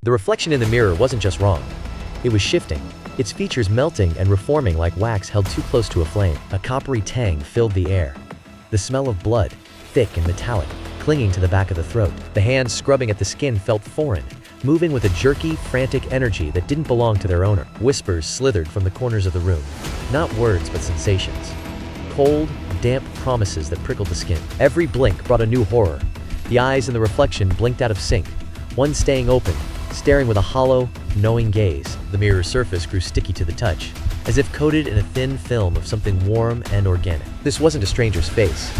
The reflection in the mirror wasn't just wrong. It was shifting, its features melting and reforming like wax held too close to a flame. A coppery tang filled the air. The smell of blood, thick and metallic, clinging to the back of the throat. The hands scrubbing at the skin felt foreign, moving with a jerky, frantic energy that didn't belong to their owner. Whispers slithered from the corners of the room. Not words, but sensations. Cold, damp promises that prickled the skin. Every blink brought a new horror. The eyes in the reflection blinked out of sync, one staying open, staring with a hollow, knowing gaze. The mirror's surface grew sticky to the touch, as if coated in a thin film of something warm and organic. This wasn't a stranger's face.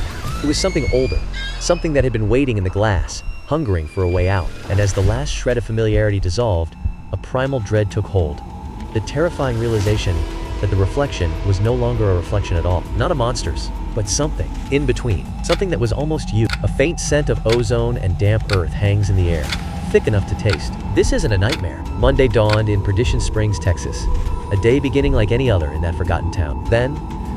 It was something older, something that had been waiting in the glass, hungering for a way out. And as the last shred of familiarity dissolved, a primal dread took hold. The terrifying realization that the reflection was no longer a reflection at all. Not a monster's, but something in between. Something that was almost you. A faint scent of ozone and damp earth hangs in the air, thick enough to taste. This isn't a nightmare. Monday dawned in Perdition Springs, Texas. A day beginning like any other in that forgotten town. Then,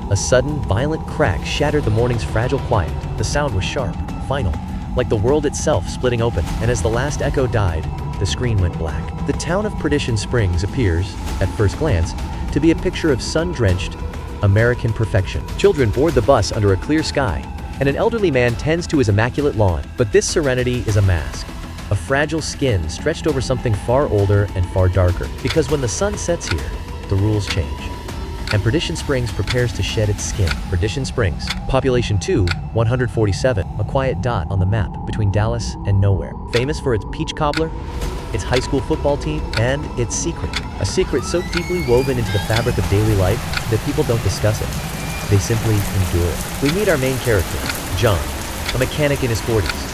a sudden, violent crack shattered the morning's fragile quiet. The sound was sharp, final, like the world itself splitting open. And as the last echo died, the screen went black. The town of Perdition Springs appears, at first glance, to be a picture of sun-drenched American perfection. Children board the bus under a clear sky, and an elderly man tends to his immaculate lawn. But this serenity is a mask. A fragile skin stretched over something far older and far darker. Because when the sun sets here, the rules change. And Perdition Springs prepares to shed its skin. Perdition Springs, population 147, a quiet dot on the map between Dallas and nowhere. Famous for its peach cobbler, its high school football team, and its secret. A secret so deeply woven into the fabric of daily life that people don't discuss it. They simply endure it. We meet our main character, John, a mechanic in his 40s,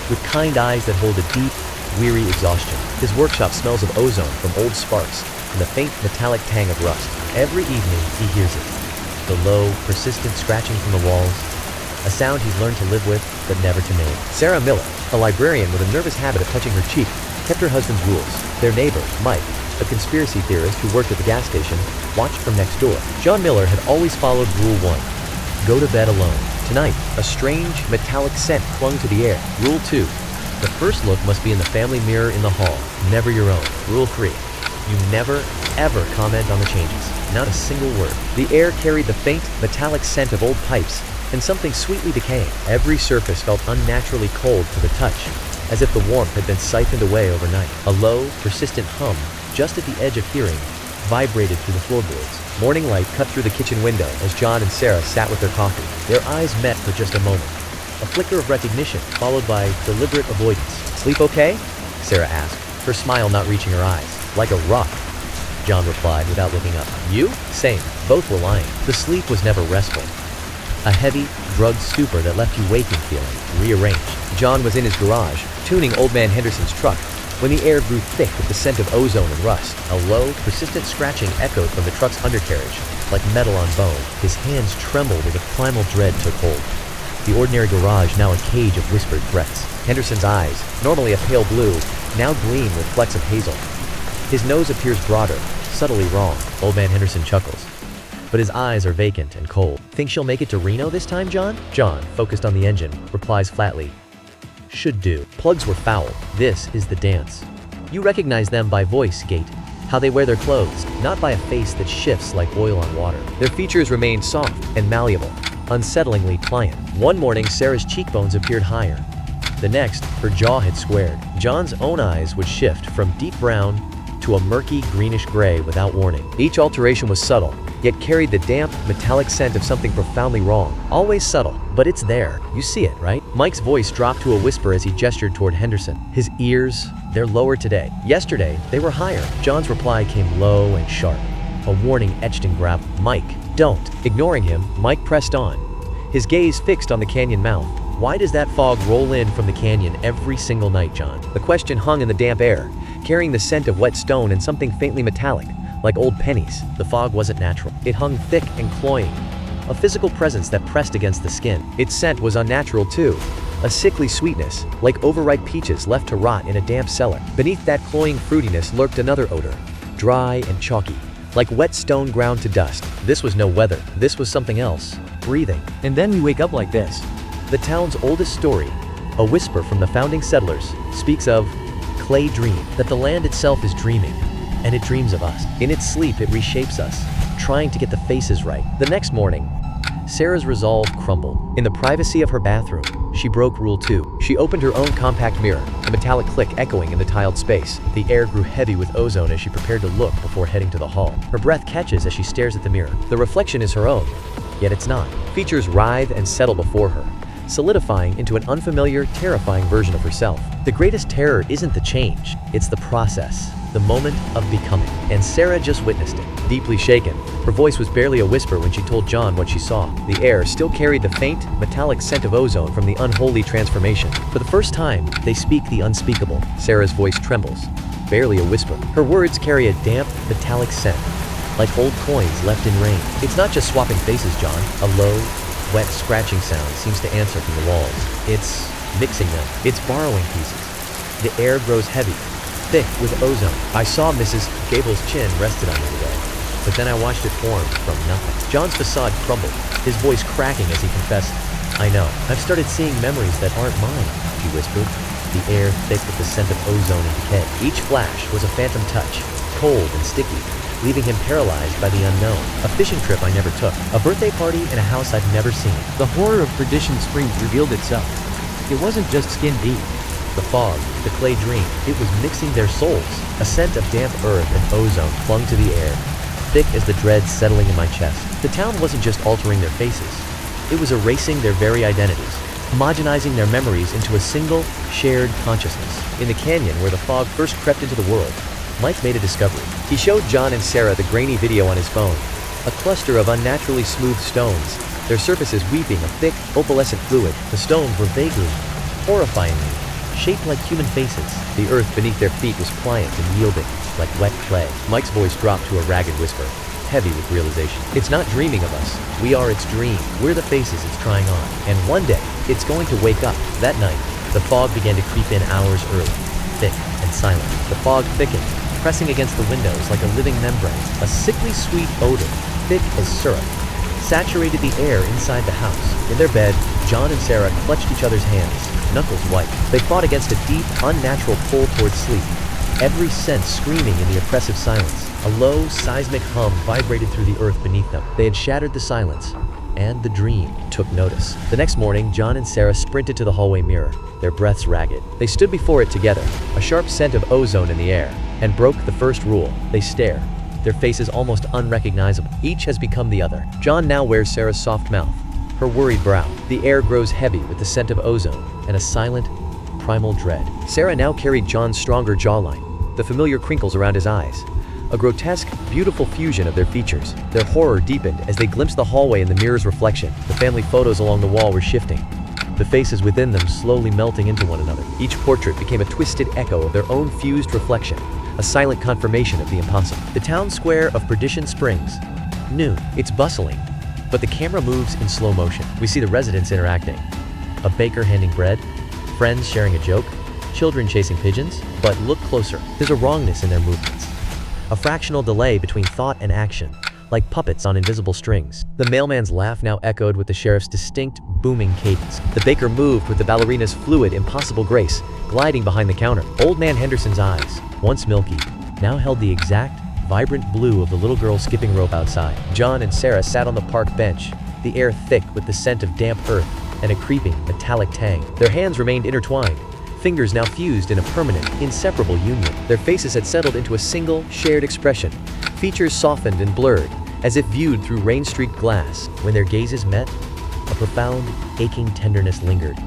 with kind eyes that hold a deep, weary exhaustion. His workshop smells of ozone from old sparks and the faint metallic tang of rust. Every evening, he hears it. The low, persistent scratching from the walls, a sound he's learned to live with, but never to name. Sarah Miller, a librarian with a nervous habit of touching her cheek, kept her husband's rules. Their neighbor, Mike, a conspiracy theorist who worked at the gas station, watched from next door. John Miller had always followed Rule 1. Go to bed alone. Tonight, a strange, metallic scent clung to the air. Rule 2. The first look must be in the family mirror in the hall, never your own. Rule 3. You never, ever comment on the changes. Not a single word. The air carried the faint, metallic scent of old pipes and something sweetly decaying. Every surface felt unnaturally cold to the touch, as if the warmth had been siphoned away overnight. A low, persistent hum, just at the edge of hearing, vibrated through the floorboards. Morning light cut through the kitchen window as John and Sarah sat with their coffee. Their eyes met for just a moment. A flicker of recognition, followed by deliberate avoidance. "Sleep okay?" Sarah asked, her smile not reaching her eyes. "Like a rock," John replied without looking up. "You?" "Same." Both were lying. The sleep was never restful. A heavy, drugged stupor that left you waking feeling rearranged. John was in his garage, tuning old Man Henderson's truck, when the air grew thick with the scent of ozone and rust. A low, persistent scratching echoed from the truck's undercarriage, like metal on bone. His hands trembled as a primal dread took hold. The ordinary garage now a cage of whispered threats. Henderson's eyes, normally a pale blue, now gleam with flecks of hazel. His nose appears broader, subtly wrong. Old Man Henderson chuckles, but his eyes are vacant and cold. "Think she'll make it to Reno this time, John?" John, focused on the engine, replies flatly, "Should do." Plugs were foul. This is the dance. You recognize them by voice, gait, how they wear their clothes, not by a face that shifts like oil on water. Their features remain soft and malleable, unsettlingly pliant. One morning, Sarah's cheekbones appeared higher. The next, her jaw had squared. John's own eyes would shift from deep brown to a murky greenish-gray without warning. Each alteration was subtle, yet carried the damp, metallic scent of something profoundly wrong. Always subtle, but it's there. You see it, right? Mike's voice dropped to a whisper as he gestured toward Henderson. His ears, they're lower today. Yesterday, they were higher. John's reply came low and sharp, a warning etched in gravel. "Mike, don't." Ignoring him, Mike pressed on, his gaze fixed on the canyon mouth. "Why does that fog roll in from the canyon every single night, John?" The question hung in the damp air, carrying the scent of wet stone and something faintly metallic, like old pennies. The fog wasn't natural. It hung thick and cloying, a physical presence that pressed against the skin. Its scent was unnatural too, a sickly sweetness, like overripe peaches left to rot in a damp cellar. Beneath that cloying fruitiness lurked another odor, dry and chalky, like wet stone ground to dust. This was no weather. This was something else, breathing. And then we wake up like this. The town's oldest story, a whisper from the founding settlers, speaks of clay dream, that the land itself is dreaming, and it dreams of us. In its sleep, it reshapes us, trying to get the faces right. The next morning, Sarah's resolve crumbled. In the privacy of her bathroom, she broke rule 2. She opened her own compact mirror, a metallic click echoing in the tiled space. The air grew heavy with ozone as she prepared to look before heading to the hall. Her breath catches as she stares at the mirror. The reflection is her own, yet it's not. Features writhe and settle before her, solidifying into an unfamiliar, terrifying version of herself. The greatest terror isn't the change, it's the process, the moment of becoming. And Sarah just witnessed it. Deeply shaken, her voice was barely a whisper when she told John what she saw. The air still carried the faint, metallic scent of ozone from the unholy transformation. For the first time, they speak the unspeakable. Sarah's voice trembles, barely a whisper. Her words carry a damp, metallic scent, like old coins left in rain. It's not just swapping faces, John. A low, wet scratching sound seems to answer from the walls. It's mixing them. It's borrowing pieces. The air grows heavy, thick with ozone. I saw Mrs. Gable's chin rested on me today, but then I watched it form from nothing. John's facade crumbled, his voice cracking as he confessed, I know. I've started seeing memories that aren't mine, he whispered, the air thick with the scent of ozone and decay. Each flash was a phantom touch, cold and sticky, leaving him paralyzed by the unknown. A fishing trip I never took, a birthday party in a house I've never seen. The horror of Perdition Springs revealed itself. It wasn't just skin deep. The fog, the clay dream, it was mixing their souls. A scent of damp earth and ozone clung to the air, thick as the dread settling in my chest. The town wasn't just altering their faces. It was erasing their very identities, homogenizing their memories into a single, shared consciousness. In the canyon where the fog first crept into the world, Mike made a discovery. He showed John and Sarah the grainy video on his phone. A cluster of unnaturally smooth stones, their surfaces weeping a thick, opalescent fluid. The stones were vaguely, horrifyingly, shaped like human faces. The earth beneath their feet was pliant and yielding, like wet clay. Mike's voice dropped to a ragged whisper, heavy with realization. It's not dreaming of us. We are its dream. We're the faces it's trying on. And one day, it's going to wake up. That night, the fog began to creep in hours early, thick and silent. The fog thickened, pressing against the windows like a living membrane. A sickly sweet odor, thick as syrup, saturated the air inside the house. In their bed, John and Sarah clutched each other's hands, knuckles white. They fought against a deep, unnatural pull towards sleep, every sense screaming in the oppressive silence. A low, seismic hum vibrated through the earth beneath them. They had shattered the silence, and the dream took notice. The next morning, John and Sarah sprinted to the hallway mirror, their breaths ragged. They stood before it together, a sharp scent of ozone in the air, and broke the first rule. They stare, their faces almost unrecognizable. Each has become the other. John now wears Sarah's soft mouth, her worried brow. The air grows heavy with the scent of ozone and a silent, primal dread. Sarah now carried John's stronger jawline, the familiar crinkles around his eyes, a grotesque, beautiful fusion of their features. Their horror deepened as they glimpsed the hallway in the mirror's reflection. The family photos along the wall were shifting, the faces within them slowly melting into one another. Each portrait became a twisted echo of their own fused reflection, a silent confirmation of the impossible. The town square of Perdition Springs. Noon. It's bustling, but the camera moves in slow motion. We see the residents interacting. A baker handing bread, friends sharing a joke, children chasing pigeons. But look closer. There's a wrongness in their movements, a fractional delay between thought and action, like puppets on invisible strings. The mailman's laugh now echoed with the sheriff's distinct, booming cadence. The baker moved with the ballerina's fluid, impossible grace, gliding behind the counter. Old Man Henderson's eyes, once milky, now held the exact, vibrant blue of the little girl skipping rope outside. John and Sarah sat on the park bench, the air thick with the scent of damp earth and a creeping, metallic tang. Their hands remained intertwined, fingers now fused in a permanent, inseparable union. Their faces had settled into a single, shared expression, features softened and blurred, as if viewed through rain-streaked glass. When their gazes met, a profound, aching tenderness lingered,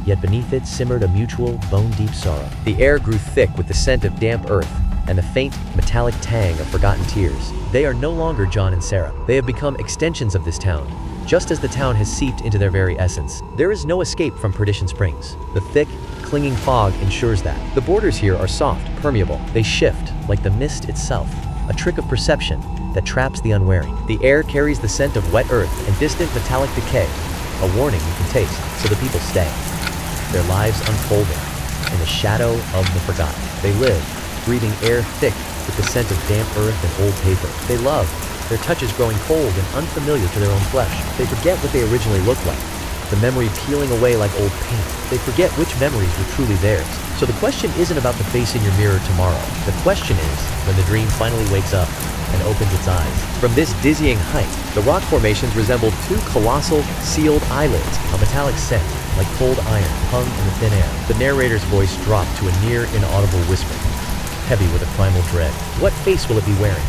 yet beneath it simmered a mutual, bone-deep sorrow. The air grew thick with the scent of damp earth and the faint, metallic tang of forgotten tears. They are no longer John and Sarah. They have become extensions of this town, just as the town has seeped into their very essence. There is no escape from Perdition Springs. The thick, clinging fog ensures that. The borders here are soft, permeable. They shift, like the mist itself, a trick of perception that traps the unwary. The air carries the scent of wet earth and distant metallic decay, a warning you can taste, so the people stay, their lives unfolding in the shadow of the forgotten. They live, breathing air thick with the scent of damp earth and old paper. They love, their touches growing cold and unfamiliar to their own flesh. They forget what they originally looked like, the memory peeling away like old paint. They forget which memories were truly theirs. So the question isn't about the face in your mirror tomorrow. The question is, when the dream finally wakes up and opens its eyes. From this dizzying height, the rock formations resembled two colossal, sealed eyelids, a metallic scent, like cold iron, hung in the thin air. The narrator's voice dropped to a near inaudible whisper, heavy with a primal dread. What face will it be wearing?